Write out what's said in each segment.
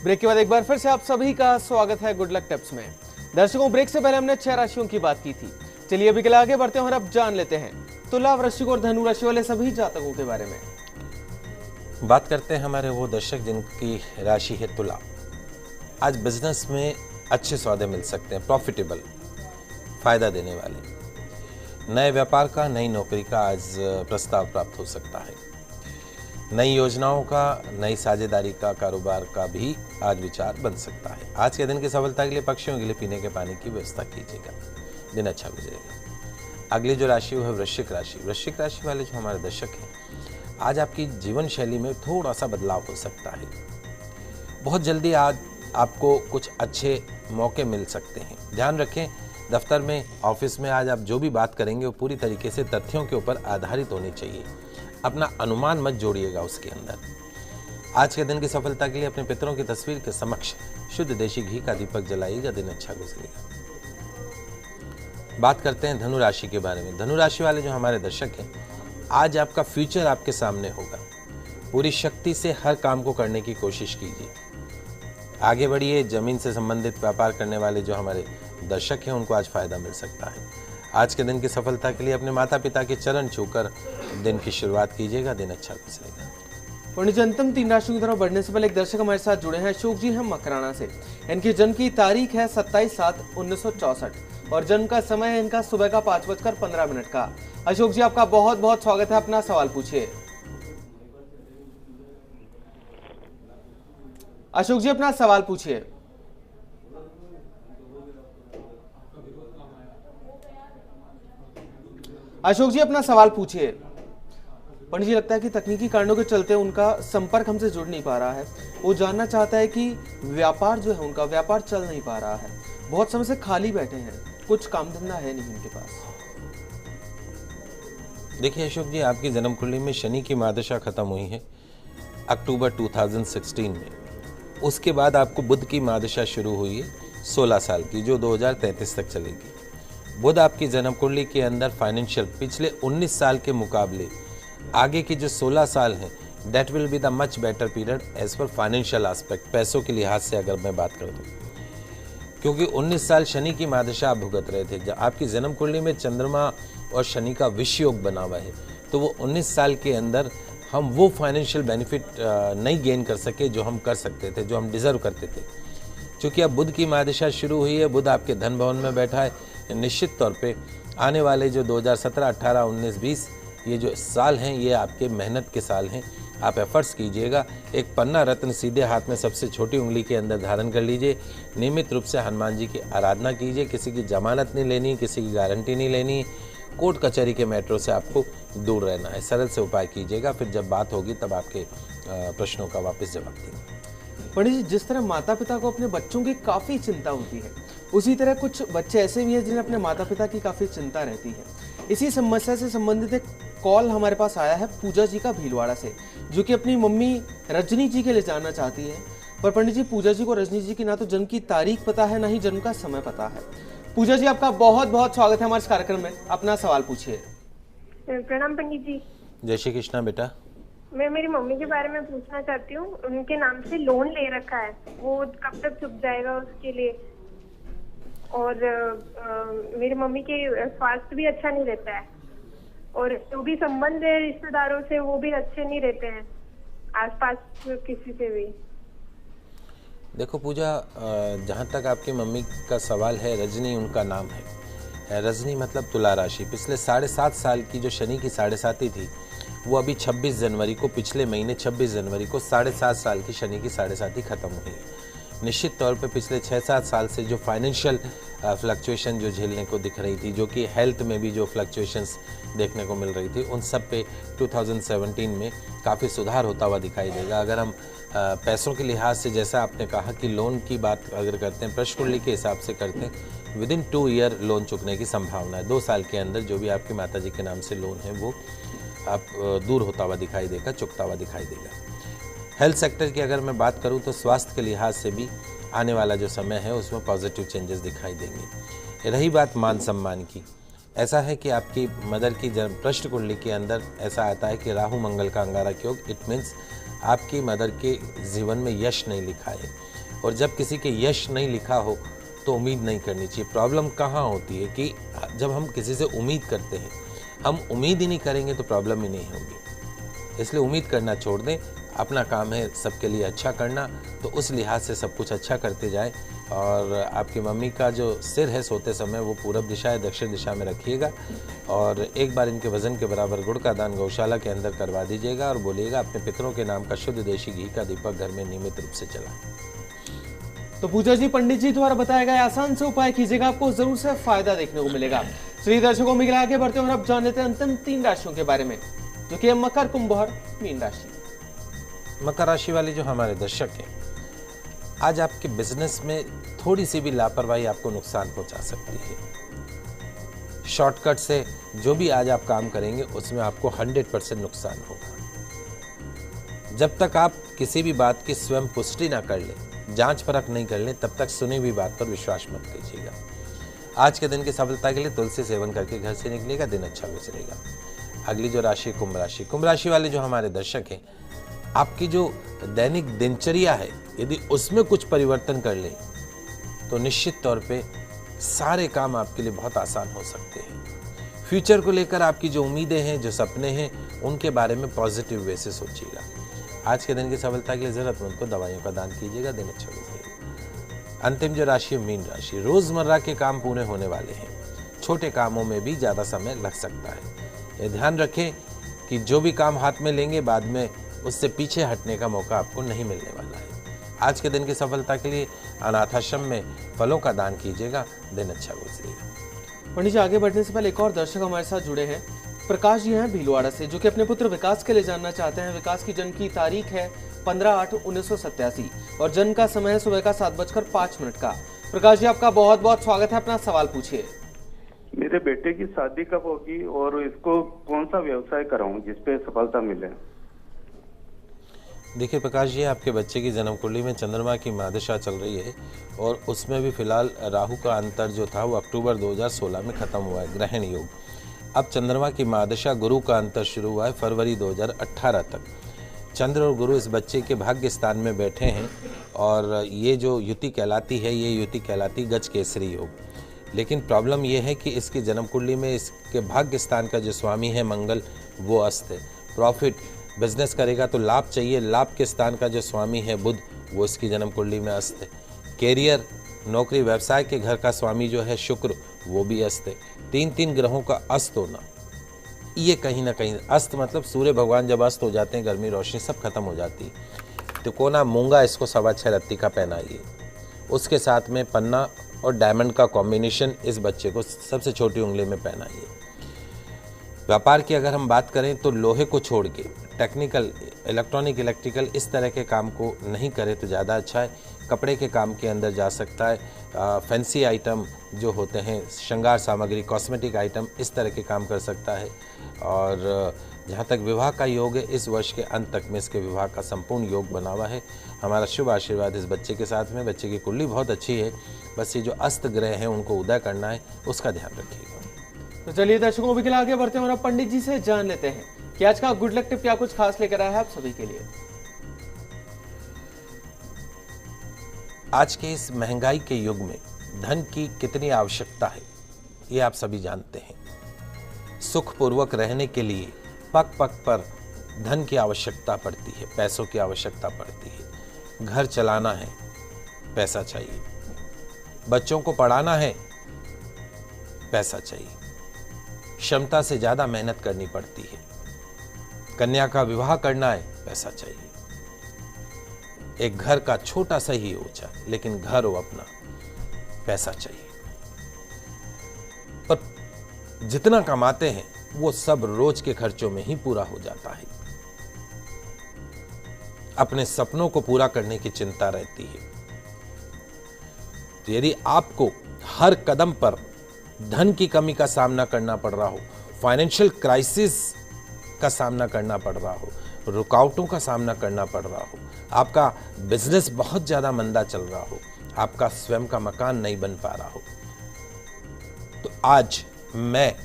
Break के बाद एक बार फिर से आप सभी का स्वागत है गुड लक टिप्स में। दर्शकों, ब्रेक से पहले हमने 6 राशियों की बात की थी। चलिए अभी के लिए आगे बढ़ते हैं और अब जान लेते हैं तुला, वृश्चिक और धनु राशि वाले सभी जातकों के बारे में। बात करते हैं हमारे वो दर्शक जिनकी राशि है तुला। आज बिजनेस में अच्छे सौदे मिल सकते हैं, प्रॉफिटेबल, फायदा देने वाले। नए व्यापार का, नई नौकरी का आज प्रस्ताव प्राप्त हो सकता है। नई योजनाओं का, नई साझेदारी का, कारोबार का भी आज विचार बन सकता है। आज के दिन की सफलता के लिए पक्षियों के लिए पीने के पानी की व्यवस्था कीजिएगा, दिन अच्छा गुजरेगा। अगली जो राशि है वृश्चिक राशि। वृश्चिक राशि वाले जो हमारे दर्शक हैं, आज आपकी जीवन शैली में थोड़ा सा बदलाव हो सकता है। बहुत जल्दी आज आपको कुछ अच्छे मौके मिल सकते हैं। ध्यान रखें, दफ्तर में, ऑफिस में आज आप जो भी बात करेंगे वो पूरी तरीके से तथ्यों के ऊपर आधारित होनी चाहिए। अपना अनुमान मत जोड़िएगा उसके अंदर। आज के दिन की सफलता के लिए अपने पितरों की तस्वीर के समक्ष शुद्ध देशी घी का दीपक जलाइएगा, दिन अच्छा गुजरेगा। बात करते हैं धनु राशि के बारे में। धनु राशि वाले जो हमारे दर्शक हैं, आज आपका फ्यूचर आपके सामने होगा। पूरी शक्ति से हर काम को करने की कोशिश कीजिए, आगे बढ़िए। जमीन से संबंधित व्यापार करने वाले जो हमारे दर्शक हैं, उनको आज फायदा मिल सकता है। आज के दिन की सफलता के लिए अपने माता पिता के चरण छूकर दिन की शुरुआत कीजिएगा, दिन अच्छा गुजरेगा। पंडित जी, अंतिम 3 राशियों की तरफ बढ़ने से पहले एक दर्शक हमारे साथ जुड़े हैं। अशोक जी हैं मकराना से। इनकी जन्म की तारीख है 27/7/1964 और जन्म का समय है इनका सुबह का 5:15 का। अशोक जी, आपका बहुत बहुत स्वागत है। अपना सवाल पूछिए। अशोक जी, अपना सवाल पूछिए। अशोक जी, अपना सवाल पूछिए। पंडित जी, लगता है कि तकनीकी कारणों के चलते उनका संपर्क हमसे जुड़ नहीं पा रहा है। वो जानना चाहता है कि व्यापार जो है उनका व्यापार चल नहीं पा रहा है। बहुत समय से खाली बैठे हैं, कुछ काम धंधा है नहीं उनके पास। देखिए अशोक जी, आपकी जन्म कुंडली में शनि की महादशा खत्म हुई है अक्टूबर 2016 में। उसके बाद आपको बुध की महादशा शुरू हुई है 16 साल की, जो 2033 तक चलेगी। बुध आपकी जन्म कुंडली के अंदर फाइनेंशियल पिछले 19 साल के मुकाबले आगे की जो 16 साल हैं, that will be the much better period as per financial aspect. पैसों के लिहाज से अगर मैं बात कर दूं, क्योंकि 19 साल शनि की महादशा आप भुगत रहे थे। आपकी जन्म कुंडली में चंद्रमा और शनि का विष योग बना हुआ है, तो वो 19 साल के अंदर हम वो फाइनेंशियल बेनिफिट नहीं गेन कर सके जो हम कर सकते थे, जो हम डिजर्व करते थे। क्योंकि अब बुध की महादशा शुरू हुई है, बुध आपके धन भवन में बैठा है। निश्चित तौर पे आने वाले जो 2017, 18, 19, 20 ये जो साल हैं, ये आपके मेहनत के साल हैं। आप एफर्ट्स कीजिएगा। एक पन्ना रत्न सीधे हाथ में सबसे छोटी उंगली के अंदर धारण कर लीजिए। नियमित रूप से हनुमान जी की आराधना कीजिए। किसी की जमानत नहीं लेनी, किसी की गारंटी नहीं लेनी। कोर्ट कचहरी के मैटरों से आपको दूर रहना है। सरल से उपाय कीजिएगा, फिर जब बात होगी तब आपके प्रश्नों का वापस जवाब देंगे। पंडित जी, जिस तरह माता पिता को अपने बच्चों की काफी चिंता होती है, उसी तरह कुछ बच्चे ऐसे भी हैं जिन्हें अपने माता पिता की काफी चिंता रहती है। इसी समस्या से संबंधित एक कॉल हमारे पास आया है पूजा जी का भीलवाड़ा से, जो कि अपनी मम्मी रजनी जी के लिए जानना चाहती है। पर पंडित जी, पूजा जी को रजनी जी की ना तो जन्म की तारीख पता है, ना ही जन्म का समय पता है। पूजा जी, आपका बहुत बहुत स्वागत है हमारे इस कार्यक्रम में। अपना सवाल पूछिए। प्रणाम पंडित जी। जय श्री कृष्णा बेटा। मैं मेरी मम्मी के बारे में पूछना चाहती हूँ। उनके नाम से लोन ले रखा है, वो कब तक चुक जाएगा उसके लिए? और मेरी मम्मी के स्वास्थ्य भी अच्छा नहीं रहता है, और जो भी संबंध है रिश्तेदारों से वो भी अच्छे नहीं रहते हैं, आसपास किसी से भी। देखो पूजा, जहाँ तक आपकी मम्मी का सवाल है, रजनी उनका नाम है। रजनी मतलब तुला राशि। पिछले 7.5 साल की जो शनि की 7.5 थी, वो अभी 26 जनवरी को, पिछले महीने 26 जनवरी को 7.5 साल की शनि की 7.5 खत्म हुई है। निश्चित तौर पे पिछले 6-7 साल से जो फाइनेंशियल फ्लक्चुएशन जो झेलने को दिख रही थी, जो कि हेल्थ में भी जो फ्लक्चुएशंस देखने को मिल रही थी, उन सब पे 2017 में काफ़ी सुधार होता हुआ दिखाई देगा। अगर हम पैसों के लिहाज से, जैसा आपने कहा कि लोन की बात अगर करते हैं, प्रश्न कुंडली के हिसाब से करते हैं, विदिन 2 ईयर लोन चुकने की संभावना है। 2 साल के अंदर जो भी आपकी माता जी के नाम से लोन है वो आप दूर होता हुआ दिखाई देगा, चुकता हुआ दिखाई देगा। हेल्थ सेक्टर की अगर मैं बात करूं तो स्वास्थ्य के लिहाज से भी आने वाला जो समय है उसमें पॉजिटिव चेंजेस दिखाई देंगे। रही बात मान सम्मान की, ऐसा है कि आपकी मदर की प्रश्न कुंडली के अंदर ऐसा आता है कि राहु मंगल का अंगारक योग, इट मीन्स आपकी मदर के जीवन में यश नहीं लिखा है। और जब किसी के यश नहीं लिखा हो तो उम्मीद नहीं करनी चाहिए। प्रॉब्लम कहाँ होती है कि जब हम किसी से उम्मीद करते हैं, हम उम्मीद ही नहीं करेंगे तो प्रॉब्लम ही नहीं होगी। इसलिए उम्मीद करना छोड़ दें, अपना काम है सबके लिए अच्छा करना, तो उस लिहाज से सब कुछ अच्छा करते जाएं। और आपकी मम्मी का जो सिर है सोते समय वो पूरब दिशा या दक्षिण दिशा में रखिएगा, और एक बार इनके वजन के बराबर गुड़ का दान गौशाला के अंदर करवा दीजिएगा और बोलिएगा अपने पितरों के नाम का शुद्ध देशी घी का दीपक घर में नियमित रूप से जलाएं। तो पूजा जी, पंडित जी द्वारा बताया गया आसान से उपाय कीजिएगा, आपको जरूर से फायदा देखने को मिलेगा। श्री दर्शकों में आगे बढ़ते हैं और अब जान लेते हैं अंतिम 3 राशियों के बारे में, जो कि है मकर, कुंभ और मीन राशि। मकर राशि वाले जो हमारे दर्शक हैं, आज आपके बिजनेस में थोड़ी सी भी लापरवाही आपको नुकसान पहुंचा सकती है। शॉर्टकट से जो भी आज आप काम करेंगे उसमें आपको 100% नुकसान होगा। जब तक आप किसी भी बात की स्वयं पुष्टि ना कर लें, जांच परख नहीं कर लें, तब तक सुनी हुई बात पर विश्वास मत कीजिएगा। आज के दिन की सफलता के लिए तुलसी सेवन करके घर से निकलेगा, दिन अच्छा गुजरेगा। अगली जो राशि कुंभ राशि। कुंभ राशि वाले जो हमारे दर्शक हैं, आपकी जो दैनिक दिनचर्या है, यदि उसमें कुछ परिवर्तन कर लें तो निश्चित तौर पे सारे काम आपके लिए बहुत आसान हो सकते हैं। फ्यूचर को लेकर आपकी जो उम्मीदें हैं, जो सपने हैं, उनके बारे में पॉजिटिव वे से सोचिएगा। आज के दिन की सफलता के लिए जरूरतमंद को दवाइयों का दान कीजिएगा, दिन अच्छा गुजरेगा। अंतिम जो राशि है मीन राशि। रोजमर्रा के काम पूरे होने वाले हैं, छोटे कामों में भी ज्यादा समय लग सकता है। ये ध्यान रखें कि जो भी काम हाथ में लेंगे, बाद में उससे पीछे हटने का मौका आपको नहीं मिलने वाला है। आज के दिन की सफलता के लिए अनाथाश्रम में फलों का दान कीजिएगा, दिन अच्छा गुजरेगा। पंडित जी, आगे बढ़ने से पहले एक और दर्शक हमारे साथ जुड़े हैं, प्रकाश जी हैं भीलवाड़ा से, जो कि अपने पुत्र विकास के लिए जानना चाहते हैं। विकास की जन्म की तारीख है 15/8/1987 और जन्म का समय है सुबह का 7:05 का। प्रकाश जी, आपका बहुत बहुत स्वागत है, अपना सवाल पूछिए। मेरे बेटे की शादी कब होगी और इसको कौन सा व्यवसाय कराऊं जिसपे सफलता मिले? देखिए प्रकाश जी, आपके बच्चे की जन्म कुंडली में चंद्रमा की महादशा चल रही है और उसमें भी फिलहाल राहु का अंतर जो था वो अक्टूबर 2016 में खत्म हुआ है, ग्रहण योग। अब चंद्रमा की महादशा, गुरु का अंतर शुरू हुआ है फरवरी 2018 तक। चंद्र और गुरु इस बच्चे के भाग्य स्थान में बैठे हैं और ये जो युति कहलाती है, ये युति कहलाती गज केसरी योग। लेकिन प्रॉब्लम ये है कि इसकी जन्म कुंडली में इसके भाग्य स्थान का जो स्वामी है मंगल, वो अस्त है। प्रॉफिट बिजनेस करेगा तो लाभ चाहिए, लाभ के स्थान का जो स्वामी है बुध, वो इसकी जन्म कुंडली में अस्त है। कैरियर, नौकरी, व्यवसाय के घर का स्वामी जो है शुक्र, वो भी अस्त है। 3 ग्रहों का अस्त होना, ये कहीं ना कहीं, अस्त मतलब सूर्य भगवान जब अस्त हो जाते हैं, गर्मी रोशनी सब खत्म हो जाती है। तो कोना मूंगा इसको 6.25 रत्ती का पहनाइए, उसके साथ में पन्ना और डायमंड का कॉम्बिनेशन इस बच्चे को सबसे छोटी उंगली में पहनाइए। व्यापार की अगर हम बात करें तो लोहे को छोड़ के टेक्निकल, इलेक्ट्रॉनिक, इलेक्ट्रिकल इस तरह के काम को नहीं करे तो ज़्यादा अच्छा है। कपड़े के काम के अंदर जा सकता है। फैंसी आइटम जो होते हैं, श्रृंगार सामग्री, कॉस्मेटिक आइटम, इस तरह के काम कर सकता है। और जहाँ तक विवाह का योग है, इस वर्ष के अंत तक में इसके विवाह का संपूर्ण योग बना हुआ है। हमारा शुभ आशीर्वाद इस बच्चे के साथ में। बच्चे की कुंडली बहुत अच्छी है, बस ये जो अस्त ग्रह हैं उनको उदय करना है, उसका ध्यान रखिएगा। तो चलिए दर्शकों, अभी के लिए आगे बढ़ते हैं और अब पंडित जी से जान लेते हैं कि आज का गुड लक टिप क्या कुछ खास लेकर आया है आप सभी के लिए। आज के इस महंगाई के युग में धन की कितनी आवश्यकता है, ये आप सभी जानते हैं। सुखपूर्वक रहने के लिए पग पग पर धन की आवश्यकता पड़ती है, पैसों की आवश्यकता पड़ती है। घर चलाना है, पैसा चाहिए। बच्चों को पढ़ाना है, पैसा चाहिए। क्षमता से ज्यादा मेहनत करनी पड़ती है। कन्या का विवाह करना है, पैसा चाहिए। एक घर का छोटा सा ही हो चाहे, लेकिन घर हो अपना, पैसा चाहिए। पर जितना कमाते हैं वो सब रोज के खर्चों में ही पूरा हो जाता है। अपने सपनों को पूरा करने की चिंता रहती है। तो यदि आपको हर कदम पर धन की कमी का सामना करना पड़ रहा हो, फाइनेंशियल क्राइसिस का सामना करना पड़ रहा हो, रुकावटों का सामना करना पड़ रहा हो, आपका बिजनेस बहुत ज्यादा मंदा चल रहा हो, आपका स्वयं का मकान नहीं बन पा रहा हो, तो आज मैं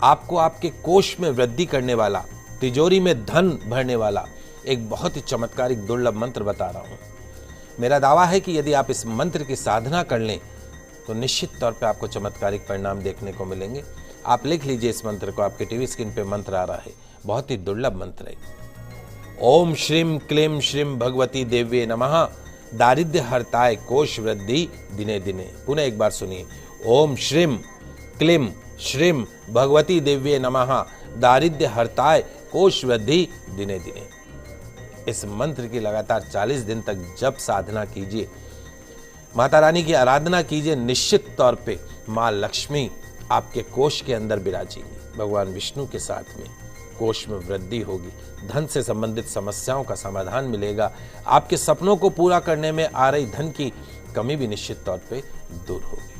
आपको आपके कोष में वृद्धि करने वाला, तिजोरी में धन भरने वाला एक बहुत ही चमत्कारिक दुर्लभ मंत्र बता रहा हूं। मेरा दावा है कि यदि आप इस मंत्र की साधना कर लें तो निश्चित तौर पे आपको चमत्कारिक परिणाम देखने को मिलेंगे। आप लिख लीजिए इस मंत्र को, आपके टीवी स्क्रीन पे मंत्र आ रहा है, बहुत ही दुर्लभ मंत्र है। ओम श्रीम क्लीम श्रीम भगवती देव्ये नमः, दारिद्र्य हरताय कोश वृद्धि दिने दिने। पुनः एक बार सुनिए, ओम श्रीम क्लीम श्रीम भगवती देव्ये नमः, दारिद्र्य हरताय कोश वृद्धि दिने दिने। इस मंत्र की लगातार 40 दिन तक जप साधना कीजिए, माता रानी की आराधना कीजिए। निश्चित तौर पे माँ लक्ष्मी आपके कोष के अंदर विराजेंगी, भगवान विष्णु के साथ में कोष में वृद्धि होगी, धन से संबंधित समस्याओं का समाधान मिलेगा, आपके सपनों को पूरा करने में आ रही धन की कमी भी निश्चित तौर पे दूर होगी।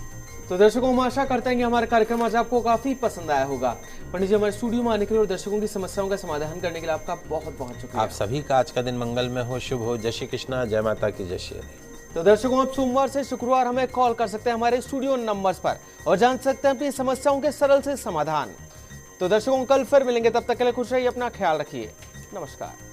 तो दर्शकों, हम आशा करते हैं कि हमारा कार्यक्रम आज आपको काफी पसंद आया होगा। पंडित जी, हमारे स्टूडियो में आने के लिए और दर्शकों की समस्याओं का समाधान करने के लिए आपका बहुत बहुत शुक्रिया। आप सभी का आज का दिन मंगल में हो, शुभ हो। जय श्री कृष्णा, जय माता की जय श्री हरि। तो दर्शकों, आप सोमवार से शुक्रवार हमें कॉल कर सकते हैं हमारे स्टूडियो नंबर्स पर और जान सकते हैं अपनी समस्याओं के सरल से समाधान। तो दर्शकों, कल फिर मिलेंगे, तब तक के लिए खुश रहिए, अपना ख्याल रखिए, नमस्कार।